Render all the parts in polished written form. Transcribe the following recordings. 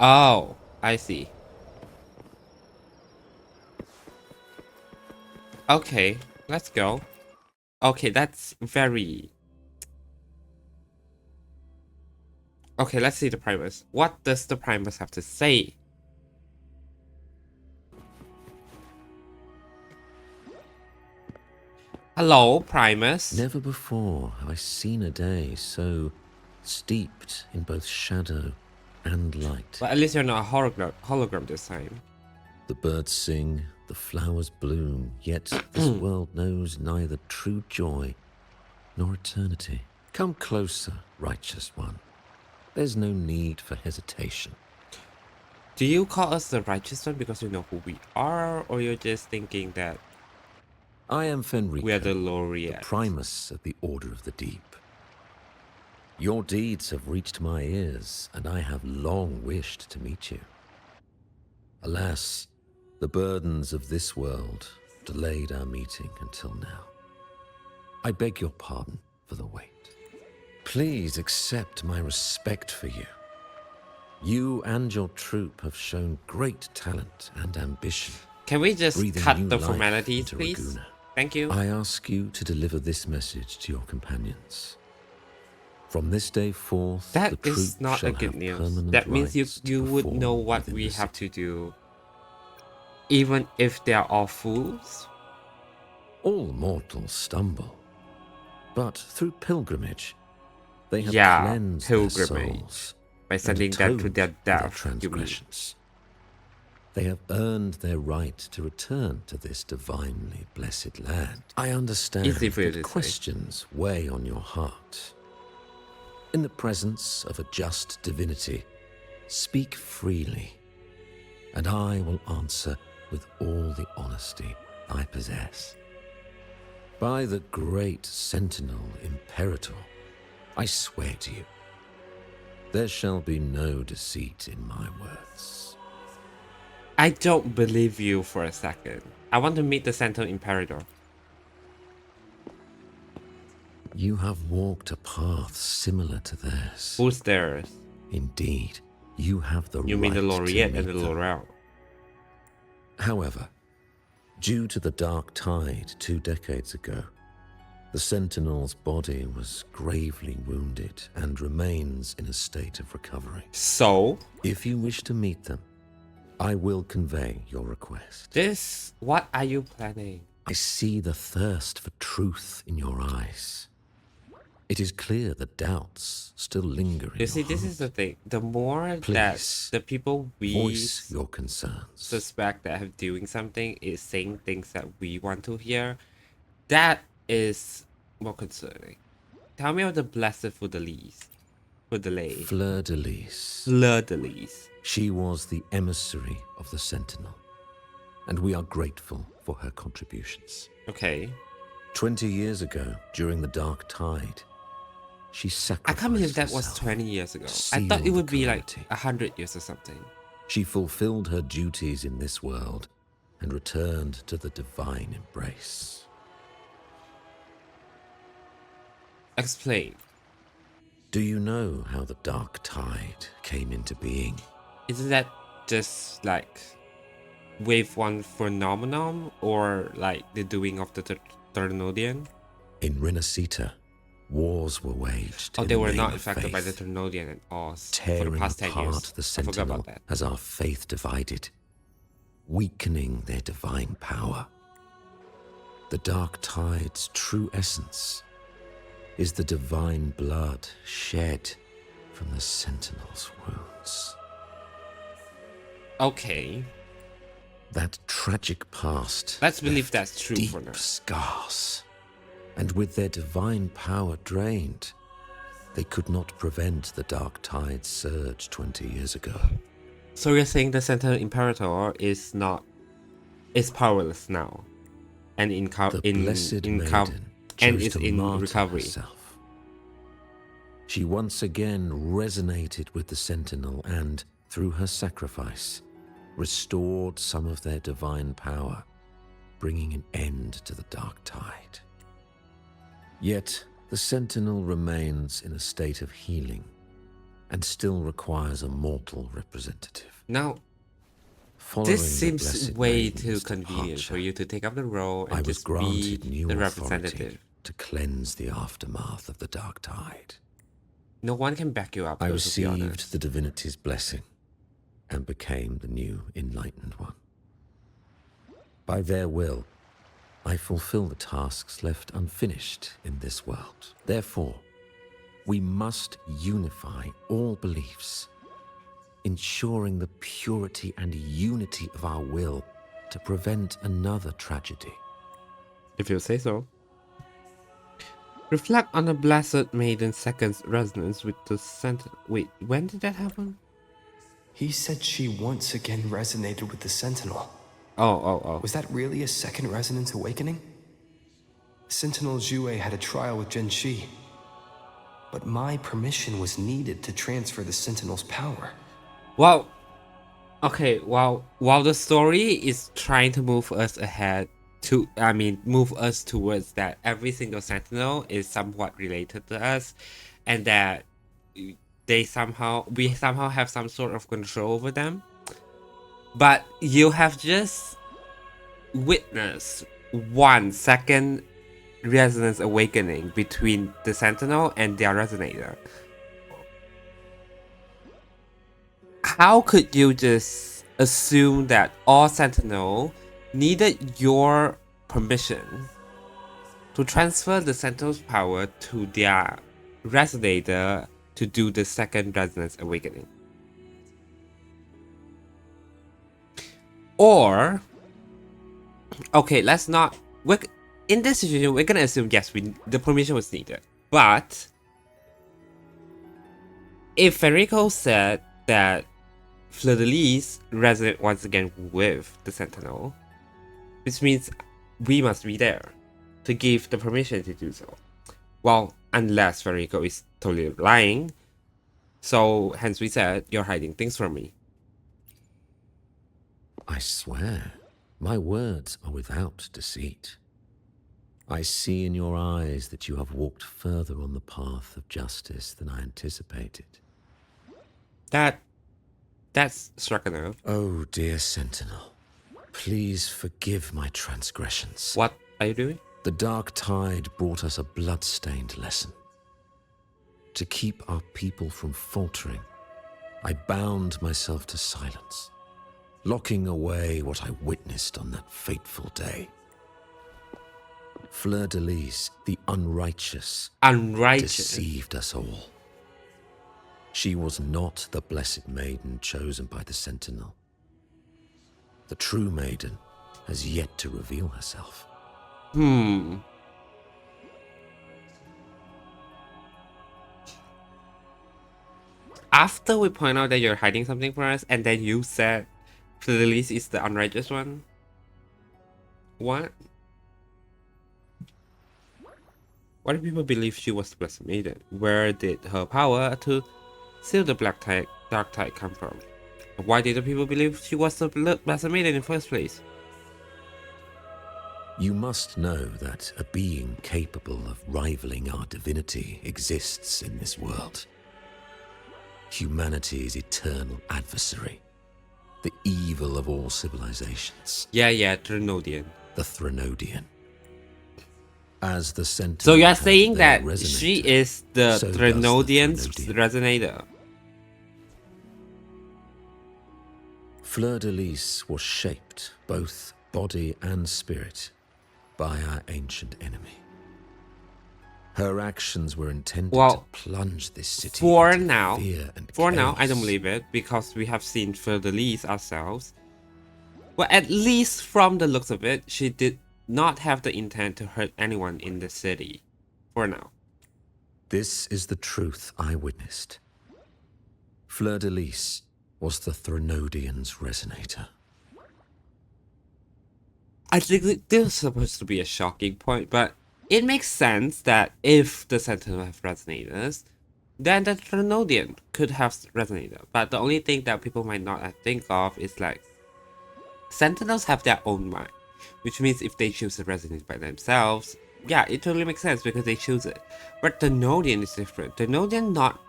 Oh, I see. Okay, let's go. Okay, that's very... Okay, let's see the Primus. What does the Primus have to say? Hello, Primus. Never before have I seen a day so steeped in both shadow and light. But at least you're not a hologram this time. The birds sing, the flowers bloom, yet this world knows neither true joy nor eternity. Come closer, righteous one. There's no need for hesitation. Do you call us the righteous one because you know who we are, or you're just thinking that I am Fenrico, we are the the laureate? Primus of the Order of the Deep. Your deeds have reached my ears, and I have long wished to meet you. Alas, the burdens of this world delayed our meeting until now. I beg your pardon for the wait. Please accept my respect for you. You and your troop have shown great talent and ambition. Can we just breathing cut new the life formalities, into please? Raguna. Thank you. I ask you to deliver this message to your companions. From this day forth, the That troop is not shall a good have news. permanent That means rights you to would perform know what within we the have city. to do, even if they are all fools. All mortals stumble, but through pilgrimage, they have cleansed pilgrimage. their souls By and sending them to atoned their for their death, you mean. transgressions. They have earned their right to return to this divinely blessed land. I understand Easy for you that to say. questions weigh on your heart. In the presence of a just divinity, speak freely, and I will answer with all the honesty I possess. By the great Sentinel Imperator, I swear to you, there shall be no deceit in my words. I don't believe you for a second. I want to meet the Sentinel Imperator. You have walked a path similar to theirs. Who's theirs? Indeed, you have the right You mean the to laureate meet and the them. laurel? However, due to the dark tide 2 decades ago, the Sentinel's body was gravely wounded and remains in a state of recovery. So, If you wish to meet them, I will convey your request. what are you planning? I see the thirst for truth in your eyes. It is clear that doubts still linger in You see, your this heart. is the thing. The more that Please, the people we voice your concerns. suspect that have doing something is saying things that we want to hear, that is more concerning. Tell me of the blessed Fleur-de-Lis. Fleur-de-Lis. Fleur-de-Lis. She was the emissary of the Sentinel, and we are grateful for her contributions. Okay. 20 years ago, during the Dark Tide, she I sacrificed can't believe that was herself 20 years ago. to I thought it seal would the be like calamity. 100 years or something. She fulfilled her duties in this world and returned to the divine embrace. Explain. Do you know how the Dark Tide came into being? Isn't that just like wave one phenomenon, or like the doing of the Ternodian? In Rinascita, wars were waged Oh, in they the were name not of affected by the faith, Ternodian at all for the tearing past 10 apart years. the I forgot Sentinel about that. as our faith divided, weakening their divine power. The Dark Tide's true essence is the divine blood shed from the Sentinel's wounds. Okay. That tragic past Let's believe left that's true deep for now. scars, and with their divine power drained, they could not prevent the Dark Tide's surge 20 years ago. So you're saying the Sentinel Imperator is powerless now, and The blessed maiden and chose is to in martyr recovery. herself. She once again resonated with the Sentinel and, through her sacrifice, restored some of their divine power, bringing an end to the Dark Tide. Yet, the Sentinel remains in a state of healing, and still requires a mortal representative. Now, Following this the seems Blessed way too Maiden's convenient for departure, you to take up the role I and was just be granted new the authority representative. to cleanse the aftermath of the Dark Tide. No one can back you up, I though, to be received honest. the divinity's blessing and became the new Enlightened One. By their will, I fulfill the tasks left unfinished in this world. Therefore, we must unify all beliefs, ensuring the purity and unity of our will to prevent another tragedy. If you say so. Reflect on the Blessed Maiden's second resonance with the Sentinel. Wait, when did that happen? He said she once again resonated with the Sentinel. Oh. Was that really a second resonance awakening? Sentinel Zhue had a trial with Zhenxi, but my permission was needed to transfer the Sentinel's power. Well, okay, while the story is trying to move us ahead move us towards that every single Sentinel is somewhat related to us, and that we somehow have some sort of control over them. But you have just witnessed 1 second resonance awakening between the Sentinel and their resonator. How could you just assume that all Sentinel needed your permission to transfer the Sentinel's power to their resonator to do the second resonance awakening? Or, okay, let's not. In this situation, we're gonna assume yes, the permission was needed. But if Federico said that Fleur-de-Lis resonate once again with the Sentinel, which means we must be there to give the permission to do so. Well, unless Federico is totally lying, so hence we said you're hiding things from me. I swear, my words are without deceit. I see in your eyes that you have walked further on the path of justice than I anticipated. That's struck a nerve. Oh, dear Sentinel, please forgive my transgressions. What are you doing? The Dark Tide brought us a blood-stained lesson. To keep our people from faltering, I bound myself to silence, locking away what I witnessed on that fateful day. Fleur-de-Lis, the unrighteous, deceived us all. She was not the Blessed Maiden chosen by the Sentinel. The true maiden has yet to reveal herself. After we point out that you're hiding something from us, and then you said Fleur-de-Lis is the unrighteous one? What? Why do people believe she was the Blessed Maiden? Where did her power to seal the Dark Tide come from? Why did the people believe she was the Blessed Maiden in the first place? You must know that a being capable of rivaling our divinity exists in this world. Humanity's eternal adversary. The evil of all civilizations. Yeah, Trinodian. The Threnodian. As the Sentinel. So you're saying that she is the so Threnodian's resonator? Fleur-de-Lis was shaped, both body and spirit, by our ancient enemy. Her actions were intended to plunge this city into fear and For chaos. now, I don't believe it, because we have seen Fleur-de-Lis ourselves. Well, at least from the looks of it, she did not have the intent to hurt anyone in the city. For now. This is the truth I witnessed. Fleur-de-Lis was the Threnodian's resonator. I think this is supposed to be a shocking point, but it makes sense that if the Sentinel have resonators, then the Threnodian could have resonator. But the only thing that people might not think of is like, Sentinels have their own mind, which means if they choose to resonate by themselves, yeah, it totally makes sense because they choose it. But the Threnodian is different. The Threnodian not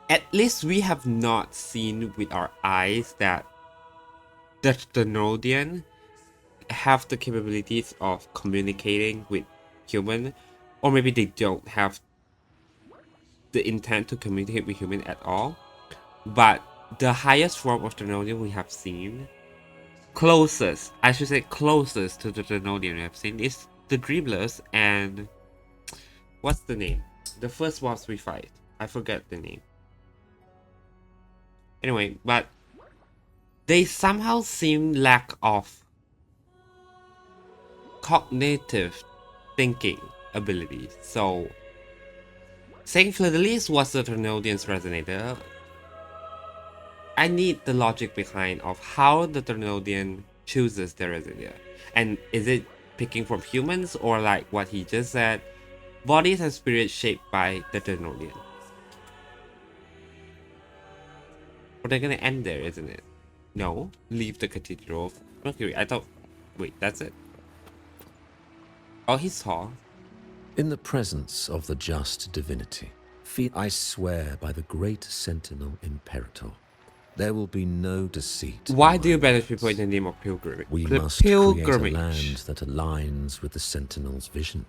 at least we have not seen with our eyes that the Ternodian have the capabilities of communicating with human, or maybe they don't have the intent to communicate with human at all. But the highest form of Ternodian we have seen, closest to the Ternodian we have seen, is the Dreamless and what's the name? The first boss we fight. I forget the name. Anyway, but they somehow seem lack of cognitive thinking abilities. So saying Fleur-de-Lis was the Ternodian's resonator, I need the logic behind of how the Ternodian chooses the resonator. And is it picking from humans, or like what he just said, bodies and spirits shaped by the Ternodian? But they're gonna end there, isn't it? No, leave the Cathedral of Mercury. I thought, wait, that's it? Oh, he saw. In the presence of the just divinity, I swear by the great sentinel Imperator, there will be no deceit. Why do you banish people in the name of pilgrimage? We must create a land that aligns with the sentinel's vision.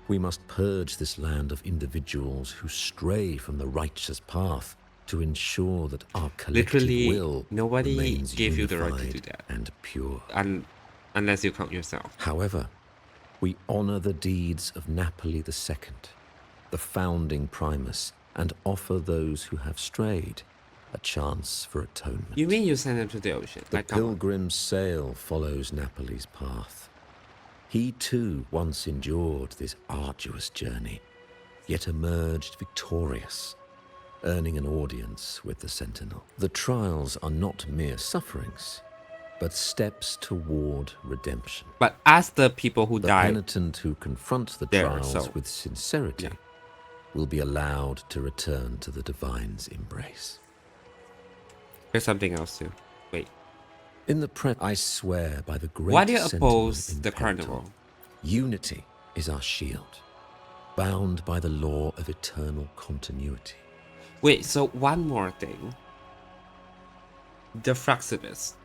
We must purge this land of individuals who stray from the righteous path to ensure that our collective will remains gave you the right to unified do that. and pure. Unless you count yourself. However, we honor the deeds of Napoli II, the founding primus, and offer those who have strayed a chance for atonement. You mean you send them to the ocean? The pilgrim's sail follows Napoli's path. He too once endured this arduous journey, yet emerged victorious, earning an audience with the Sentinel. The trials are not mere sufferings, but steps toward redemption. But as the people who died, the penitent who confront the trials with sincerity will be allowed to return to the divine's embrace. There's something else too. Wait. In the I swear by the great. Why do you oppose the carnival? Unity is our shield, bound by the law of eternal continuity. Wait, so one more thing. The FRACTSIDUS.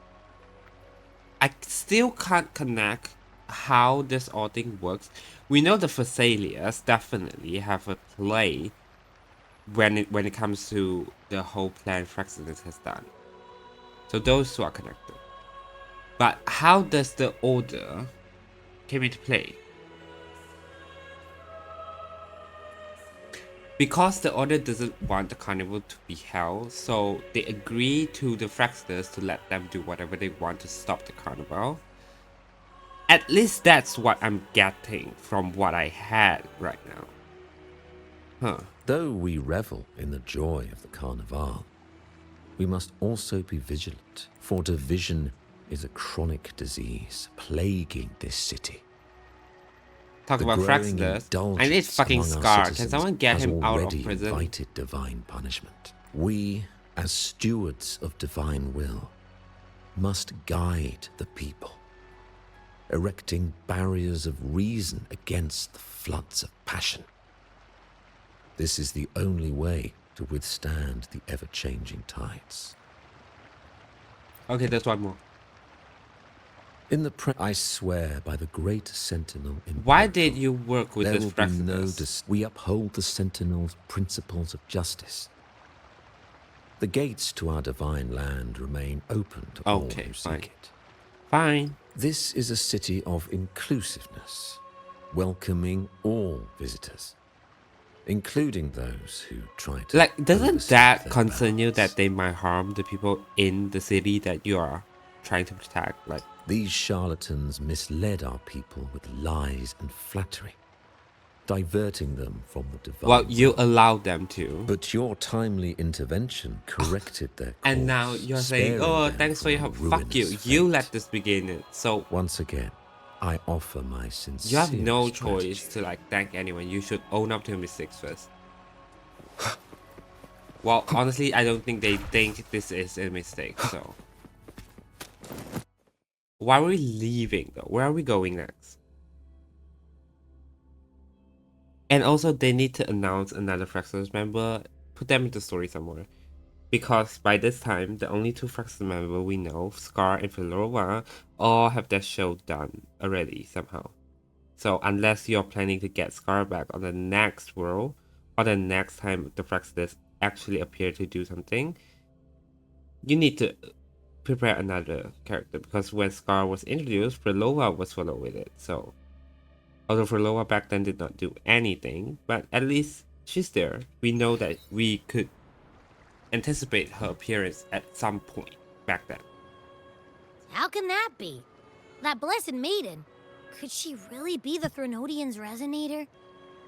I still can't connect how this all thing works. We know the Thessalians definitely have a play when it comes to the whole plan FRACTSIDUS has done. So those two are connected. But how does the order came into play? Because the order doesn't want the carnival to be held, so they agree to the FRACTSIDUS to let them do whatever they want to stop the carnival. At least that's what I'm getting from what I had right now. Huh. Though we revel in the joy of the carnival, we must also be vigilant, for division is a chronic disease plaguing this city. Talk about FRACTSIDUS. I need fucking Scar. Can someone get him out of prison? Invited divine punishment. We, as stewards of divine will, must guide the people, erecting barriers of reason against the floods of passion. This is the only way to withstand the ever-changing tides. Okay, there's one more. In the I swear by the great sentinel Imperator, why did you work with this FRACTSIDUS? We uphold the sentinel's principles of justice. The gates to our divine land remain open to all who seek it. Fine. This is a city of inclusiveness, welcoming all visitors, including those who try to... Like, doesn't that concern you that they might harm the people in the city that you are trying to protect? Like, these charlatans misled our people with lies and flattery, diverting them from the divine. Well, you allowed them to. But your timely intervention corrected their course. And now you're saying, oh, thanks for your help. Fuck you. Fate. You let this begin it. So once again, I offer my sincere You have no gratitude. choice to like thank anyone. You should own up to your mistakes first. Well, honestly, I don't think they think this is a mistake, so. Why are we leaving though? Where are we going next? And also, they need to announce another FRACTSIDUS member put them into story somewhere. Because by this time, the only two FRACTSIDUS members we know, Scar and phrolova, all have their show done already somehow. So unless you're planning to get Scar back on the next world, or the next time the FRACTSIDUS actually appear to do something, you need to prepare another character. Because when Scar was introduced, phrolova was followed with it. So although phrolova back then did not do anything, but at least she's there. We know that we could anticipate her appearance at some point back then. How can that be? That blessed maiden. Could she really be the Threnodian's resonator?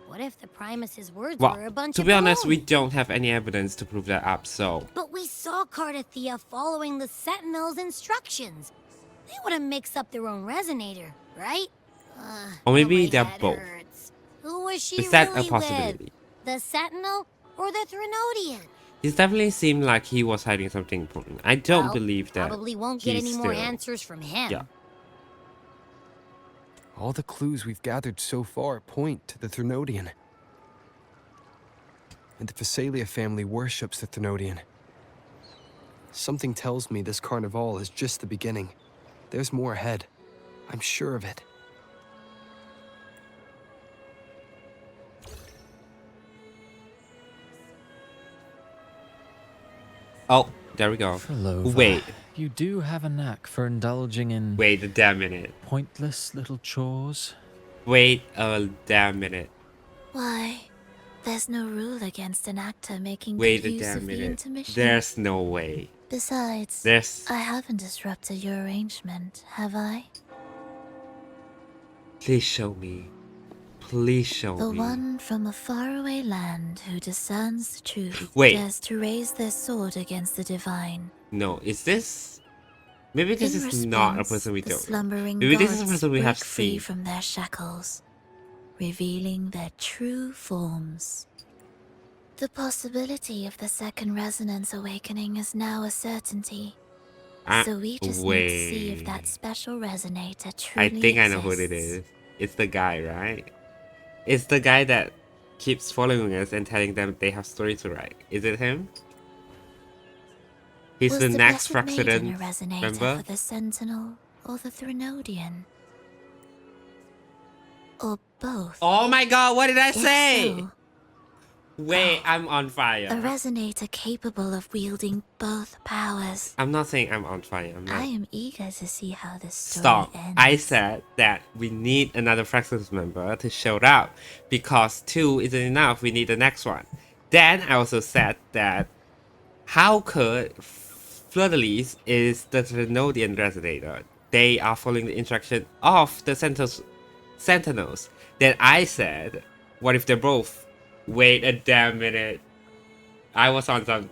What if the Primus's words were a bunch to of be honest, we baloney? don't have any evidence to prove that up, so... But we saw Cardathia following the Sentinel's instructions. They wouldn't mix up their own resonator, right? Or maybe my they're head both. hurts. Who was she Is that really a possibility? with? The Sentinel or the Threnodian? He definitely seemed like he was hiding something important. I don't Well, believe that. Probably won't get any he's more still- answers from him. Yeah. All the clues we've gathered so far point to the Threnodian. And the Phasalia family worships the Threnodian. Something tells me this carnival is just the beginning. There's more ahead. I'm sure of it. Oh, there we go. Phrolova, Wait, you do have a knack for indulging in wait a damn minute. pointless little chores. Wait a damn minute. Why? There's no rule against an actor making Wait good a use damn of the minute. intermission. There's no way. Besides, There's... I haven't disrupted your arrangement, have I? Please show me. Please show The me. one from a faraway land who discerns the truth Wait. dares to raise their sword against the divine. No, is this... Maybe this In is not a response, person we the don't... slumbering Maybe this is a gods person we have break free seen. from their shackles, revealing their true forms. The possibility of the second resonance awakening is now a certainty. So we just need to see if that special resonator truly I think I know who it exists. is. It's the guy, right? It's the guy that keeps following us and telling them they have stories to write. Is it him? He's Was the next Blessed Maiden a FRACTSIDUS resonator member? for the Sentinel or the Threnodian? Or both? Oh my god, what did I If say? so, Wait, I'm on a fire. resonator capable of wielding both powers. I'm not saying I'm on fire. I'm I not. am eager to see how this story Stop. ends. I said that we need another FRACTSIDUS member to show up because 2 isn't enough. We need the next one. Then I also said that how could Fleur-de-Lis is the Threnodian resonator? They are following the instruction of the Sentinels. Then I said, what if they're both? Wait a damn minute. I was on some...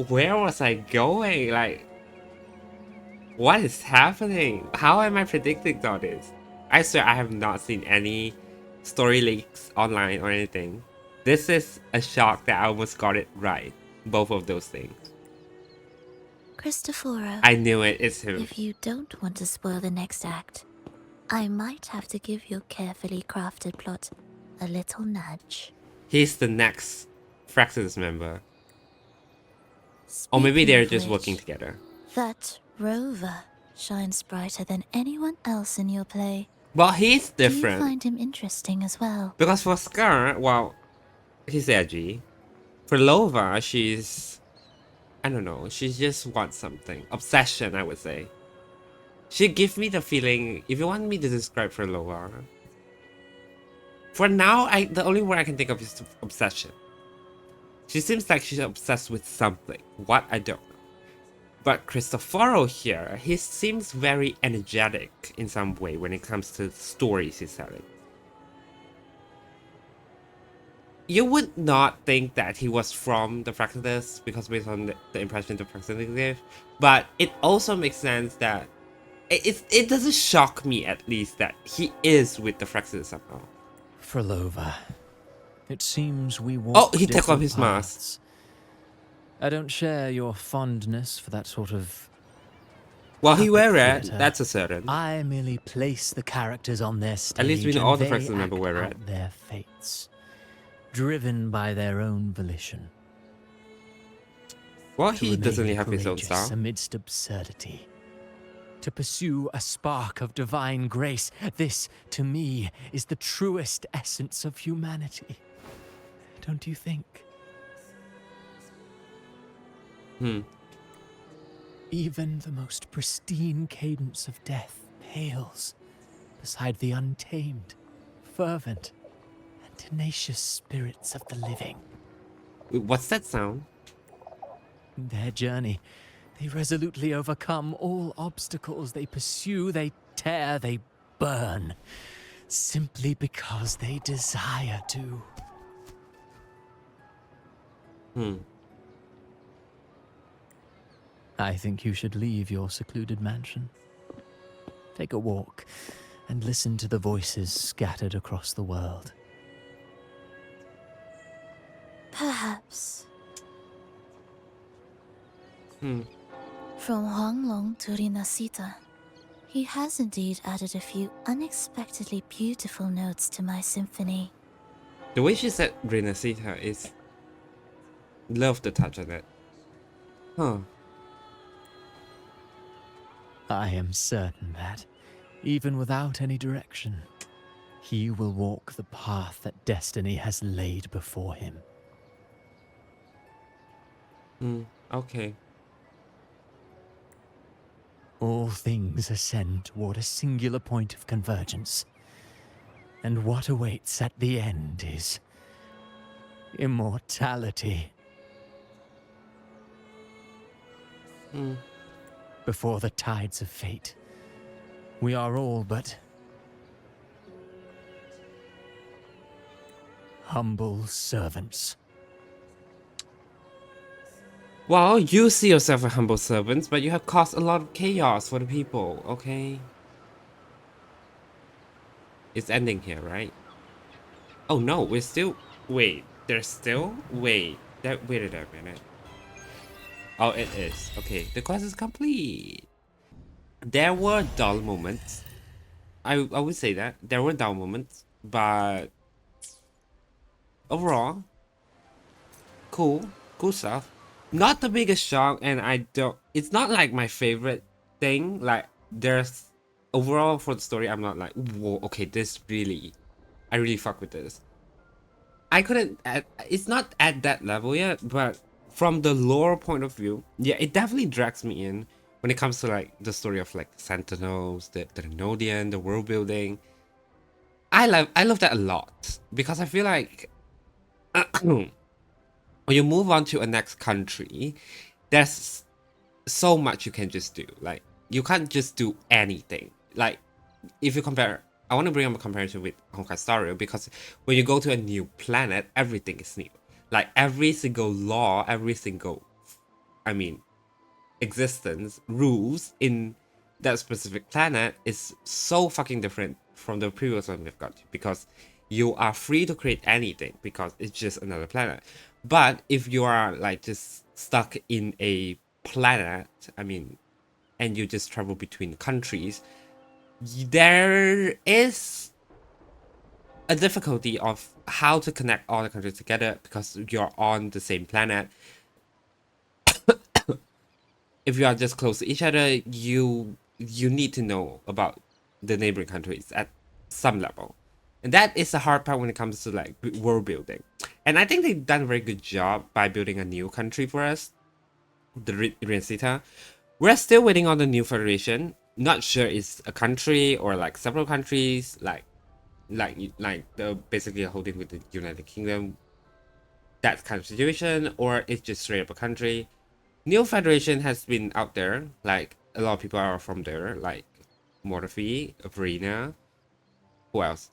Where was I going? Like... What is happening? How am I predicting all this? I swear I have not seen any story leaks online or anything. This is a shock that I almost got it right. Both of those things. Cristoforo, I knew it. It's him. if you don't want to spoil the next act, I might have to give your carefully crafted plot a little nudge. He's the next FRACTSIDUS member. Or maybe Speaking they're of just which, working together. That rover shines brighter than anyone else in your play. Well, he's Do you different. find him interesting as well? Because for Scar, well, he's edgy. For Lova, she's... I don't know. She just wants something. Obsession, I would say. She gives me the feeling... If you want me to describe for Lova... For now, the only word I can think of is obsession. She seems like she's obsessed with something. What? I don't know. But Cristoforo here, he seems very energetic in some way when it comes to stories he's telling. You would not think that he was from the FRACTSIDUS because based on the impression the FRACTSIDUS gave, but it also makes sense that it doesn't shock me at least that he is with the FRACTSIDUS somehow. Phrolova, it seems we walk Oh, he took off different his mask. paths. I don't share your fondness for that sort of... Well, he wear puppet red, theatre. that's a certain. I merely place the characters on their stage. least we know and all the they FRACTSIDUS members act wear out red. their fates. driven by their own volition. Well, To he doesn't remain have his own courageous style. amidst absurdity. To pursue a spark of divine grace. This, to me, is the truest essence of humanity. Don't you think? Even the most pristine cadence of death pales beside the untamed, fervent, and tenacious spirits of the living. What's that sound? In their journey, they resolutely overcome all obstacles. They pursue, they tear, they burn, simply because they desire to. I think you should leave your secluded mansion. Take a walk and listen to the voices scattered across the world. Perhaps. From Huanglong to Rinascita, he has indeed added a few unexpectedly beautiful notes to my symphony. The way she said rinascita is... Love the touch of it. Huh. I am certain that, even without any direction, he will walk the path that destiny has laid before him. Okay. All things ascend toward a singular point of convergence. And what awaits at the end is immortality. Before the tides of fate, we are all but humble servants. Well, you see yourself a humble servant, but you have caused a lot of chaos for the people, okay? It's ending here, right? Oh no, we're still... Wait, there's still... Wait a minute. Oh, it is. Okay, the quest is complete. There were dull moments. I would say that. There were dull moments, but... Overall, cool stuff. Not the biggest shock, and it's not like my favorite thing. Like, there's overall for the story, I'm not like, whoa, okay, I really fuck with this. It's not at that level yet, but from the lore point of view, yeah, it definitely drags me in when it comes to like the story of like Sentinels, the Renodian, the world building. I love that a lot because I feel like when you move on to a next country, there's so much you can just do. Like, you can't just do anything. Like, if you compare, I want to bring up a comparison with Honkai Star Rail because when you go to a new planet, everything is new. Like, every single law, existence, rules in that specific planet is so fucking different from the previous one we've got, because you are free to create anything because it's just another planet. But if you are like just stuck in a planet, and you just travel between countries, there is a difficulty of how to connect all the countries together because you're on the same planet. If you are just close to each other, you need to know about the neighboring countries at some level. And that is the hard part when it comes to like world building. And I think they've done a very good job by building a new country for us, the rinascita. We're still waiting on the new federation. Not sure it's a country or like several countries, like the basically holding with the United Kingdom, that kind of situation, or it's just straight up a country. New federation has been out there, like a lot of people are from there, like Morphe, Verena, who else?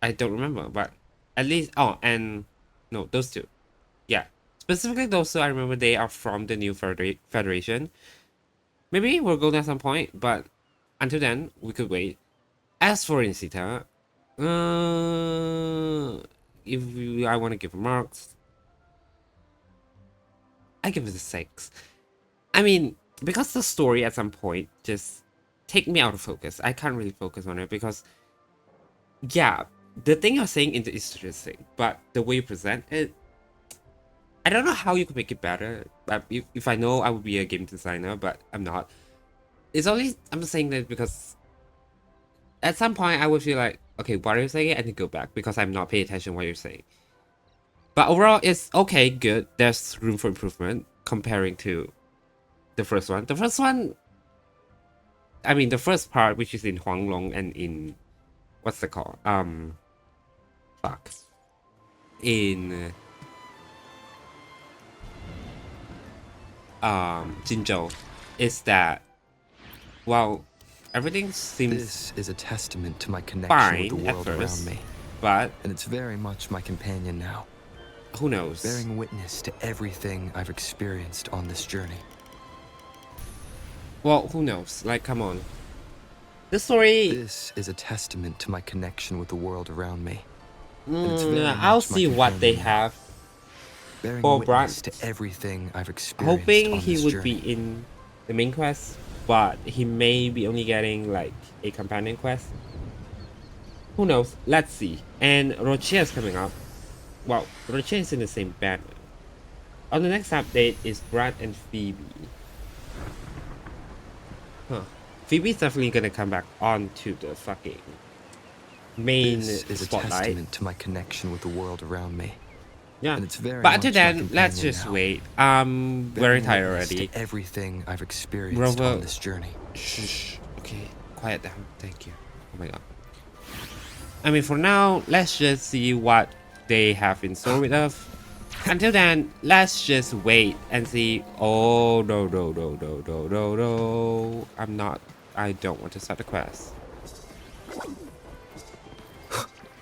I don't remember, but at least, those two. Yeah, specifically those two, I remember they are from the new federation. Maybe we'll go there at some point, but until then, we could wait. As for rinascita, I want to give marks, I give it a 6. Because the story at some point just take me out of focus. I can't really focus on it because, yeah, the thing you're saying is interesting, but the way you present it, I don't know how you could make it better. If I know, I would be a game designer, but I'm not. It's only I'm saying that because at some point I would feel like, okay, what are you saying? I need to go back because I'm not paying attention to what you're saying. But overall, it's okay, good. There's room for improvement comparing to the first one. The first one, I mean, the first part, which is in Huanglong and in what's it called? Fuck. In Jinzhou, is that well, everything seems This is a testament to my connection with the fine at world first, around me, but and it's very much my companion now, who knows? bearing witness to everything I've experienced on this journey. Well, who knows? Like, come on. This story. This is a testament to my connection with the world around me. And it's very I'll much my see what they companion now, have. bearing for witness Brant. to everything I've experienced Hoping on he this would journey. be in the main quest, but he may be only getting like a companion quest. Who knows? Let's see. And Roccia is coming up. Well, Roccia is in the same banner. On the next update is Brad and Phoebe. Huh. Phoebe's definitely gonna come back onto the fucking main This is a spotlight. testament to my connection with the world around me. Yeah. And it's very But until much my then, let's companion just now, wait. I'm very bearing tired witness already. to everything I've experienced Rover. on this journey. Shh. Okay, quiet down. Thank you. Oh my god. I mean, for now, let's just see what they have in store with us. Until then, let's just wait and see. Oh, no. I don't want to start the quest.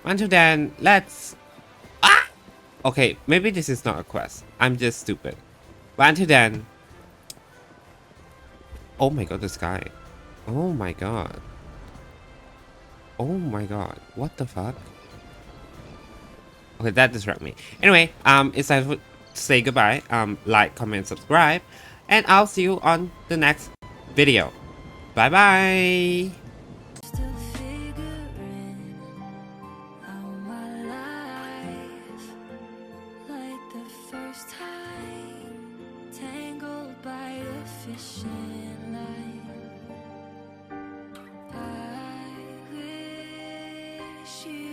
Until then, let's... Ah! Okay, maybe this is not a quest. I'm just stupid. But until then... Oh my god, the sky. Oh my god. Oh my god. What the fuck? Okay, that distracted me. Anyway, it's time to say goodbye. Like, comment, subscribe. And I'll see you on the next video. Bye bye. Still figuring out my life like the first time, tangled by a fishing line. I wish you